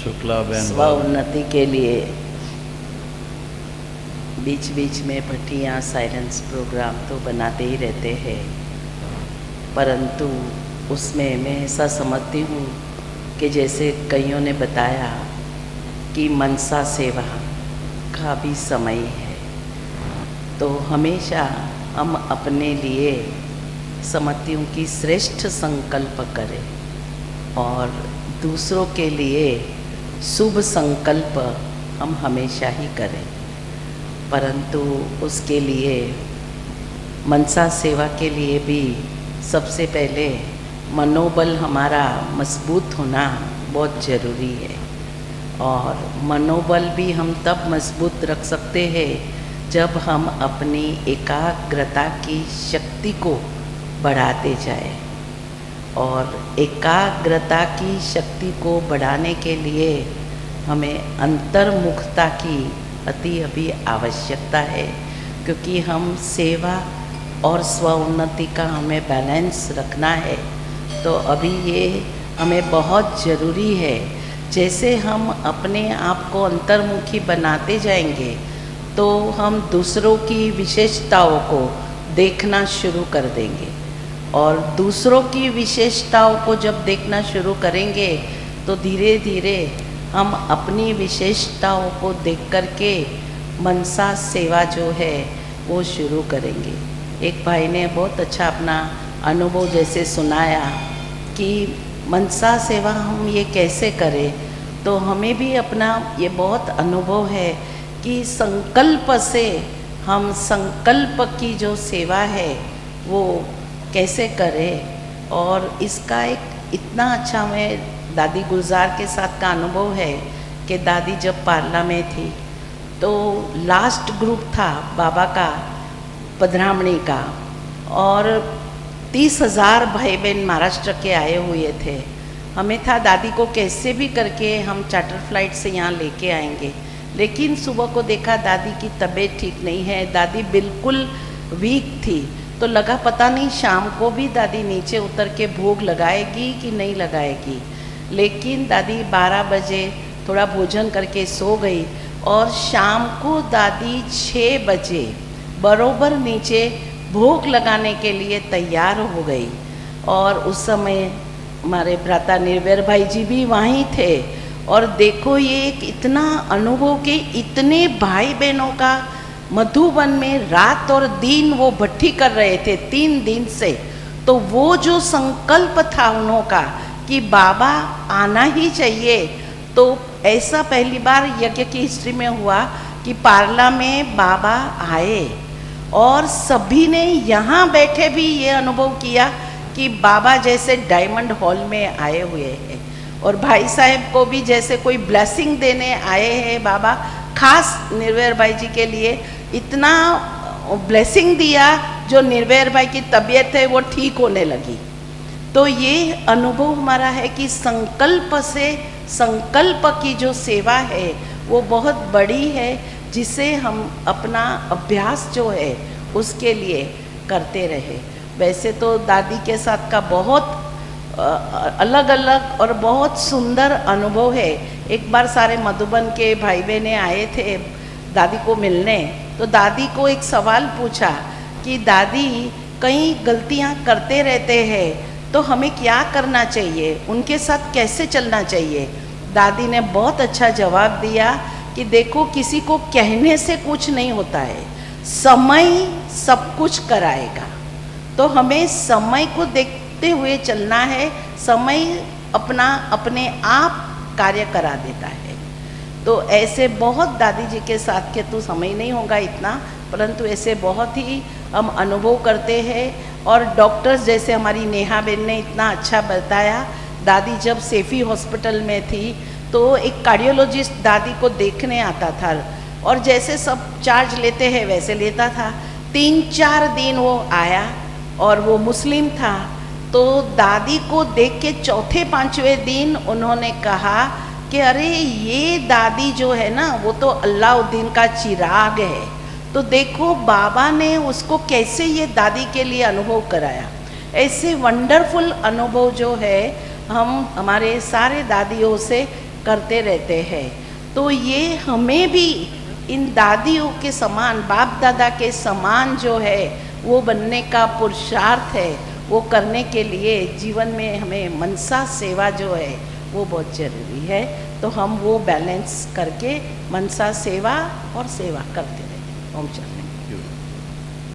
शुक्ला बहन स्व उन्नति के लिए बीच बीच में भट्टियाँ साइलेंस प्रोग्राम तो बनाते ही रहते हैं, परंतु उसमें मैं ऐसा समझती हूँ कि जैसे कईयों ने बताया कि मनसा सेवा का भी समय है, तो हमेशा हम अपने लिए समझती हूँ कि श्रेष्ठ संकल्प करें और दूसरों के लिए शुभ संकल्प हम हमेशा ही करें, परंतु उसके लिए मनसा सेवा के लिए भी सबसे पहले मनोबल हमारा मजबूत होना बहुत ज़रूरी है। और मनोबल भी हम तब मजबूत रख सकते हैं जब हम अपनी एकाग्रता की शक्ति को बढ़ाते जाएं। और एकाग्रता की शक्ति को बढ़ाने के लिए हमें अंतर्मुखता की अभी आवश्यकता है, क्योंकि हम सेवा और स्व उन्नति का हमें बैलेंस रखना है। तो अभी ये हमें बहुत ज़रूरी है। जैसे हम अपने आप को अंतर्मुखी बनाते जाएंगे तो हम दूसरों की विशेषताओं को देखना शुरू कर देंगे, और दूसरों की विशेषताओं को जब देखना शुरू करेंगे तो धीरे धीरे हम अपनी विशेषताओं को देख कर के मनसा सेवा जो है वो शुरू करेंगे। एक भाई ने बहुत अच्छा अपना अनुभव जैसे सुनाया कि मनसा सेवा हम ये कैसे करें, तो हमें भी अपना ये बहुत अनुभव है कि संकल्प से हम संकल्प की जो सेवा है वो कैसे करें। और इसका एक इतना अच्छा मैं दादी गुलजार के साथ का अनुभव है कि दादी जब पार्ला में थी तो लास्ट ग्रुप था बाबा का पधरामणी का, और 30,000 भाई बहन महाराष्ट्र के आए हुए थे। हमें था दादी को कैसे भी करके हम चार्टर फ्लाइट से यहाँ लेके आएंगे, लेकिन सुबह को देखा दादी की तबीयत ठीक नहीं है, दादी बिल्कुल वीक थी। तो लगा पता नहीं शाम को भी दादी नीचे उतर के भोग लगाएगी कि नहीं लगाएगी, लेकिन दादी 12 बजे थोड़ा भोजन करके सो गई और शाम को दादी 6 बजे बरोबर नीचे भोग लगाने के लिए तैयार हो गई। और उस समय हमारे भ्राता निर्भय भाई जी भी वहीं थे। और देखो ये एक इतना अनुभव के इतने भाई बहनों का मधुबन में रात और दिन वो भट्टी कर रहे थे 3 दिन से। तो वो जो संकल्प था उन्हों का कि बाबा आना ही चाहिए, तो ऐसा पहली बार यज्ञ की हिस्ट्री में हुआ कि पार्ला में बाबा आए और सभी ने यहाँ बैठे भी ये अनुभव किया कि बाबा जैसे डायमंड हॉल में आए हुए हैं। और भाई साहब को भी जैसे कोई ब्लेसिंग देने आए हैं बाबा, खास निर्भय भाई जी के लिए इतना ब्लेसिंग दिया जो निर्भय भाई की तबीयत है वो ठीक होने लगी। तो ये अनुभव हमारा है कि संकल्प से संकल्प की जो सेवा है वो बहुत बड़ी है, जिसे हम अपना अभ्यास जो है उसके लिए करते रहे। वैसे तो दादी के साथ का बहुत अलग अलग और बहुत सुंदर अनुभव है। एक बार सारे मधुबन के भाई बहने आए थे दादी को मिलने, तो दादी को एक सवाल पूछा कि दादी कई गलतियां करते रहते हैं तो हमें क्या करना चाहिए, उनके साथ कैसे चलना चाहिए। दादी ने बहुत अच्छा जवाब दिया कि देखो किसी को कहने से कुछ नहीं होता है, समय सब कुछ कराएगा। तो हमें समय को देखते हुए चलना है, समय अपना अपने आप कार्य करा देता है। तो ऐसे बहुत दादी जी के साथ के तो समय नहीं होगा इतना, परंतु ऐसे बहुत ही हम अनुभव करते हैं। और डॉक्टर्स जैसे हमारी नेहा बहन ने इतना अच्छा बताया, दादी जब सेफी हॉस्पिटल में थी तो एक कार्डियोलॉजिस्ट दादी को देखने आता था, और जैसे सब चार्ज लेते हैं वैसे लेता था। 3-4 दिन वो आया और वो मुस्लिम था, तो दादी को देख के 4-5वें दिन उन्होंने कहा कि अरे ये दादी जो है ना वो तो अलाउद्दीन का चिराग है। तो देखो बाबा ने उसको कैसे ये दादी के लिए अनुभव कराया। ऐसे वंडरफुल अनुभव जो है हम हमारे सारे दादियों से करते रहते हैं। तो ये हमें भी इन दादियों के समान, बाप दादा के समान जो है वो बनने का पुरुषार्थ है। वो करने के लिए जीवन में हमें मनसा सेवा जो है वो बहुत ज़रूरी है। तो हम वो बैलेंस करके मनसा सेवा और सेवा करते रहें। ओम शांति।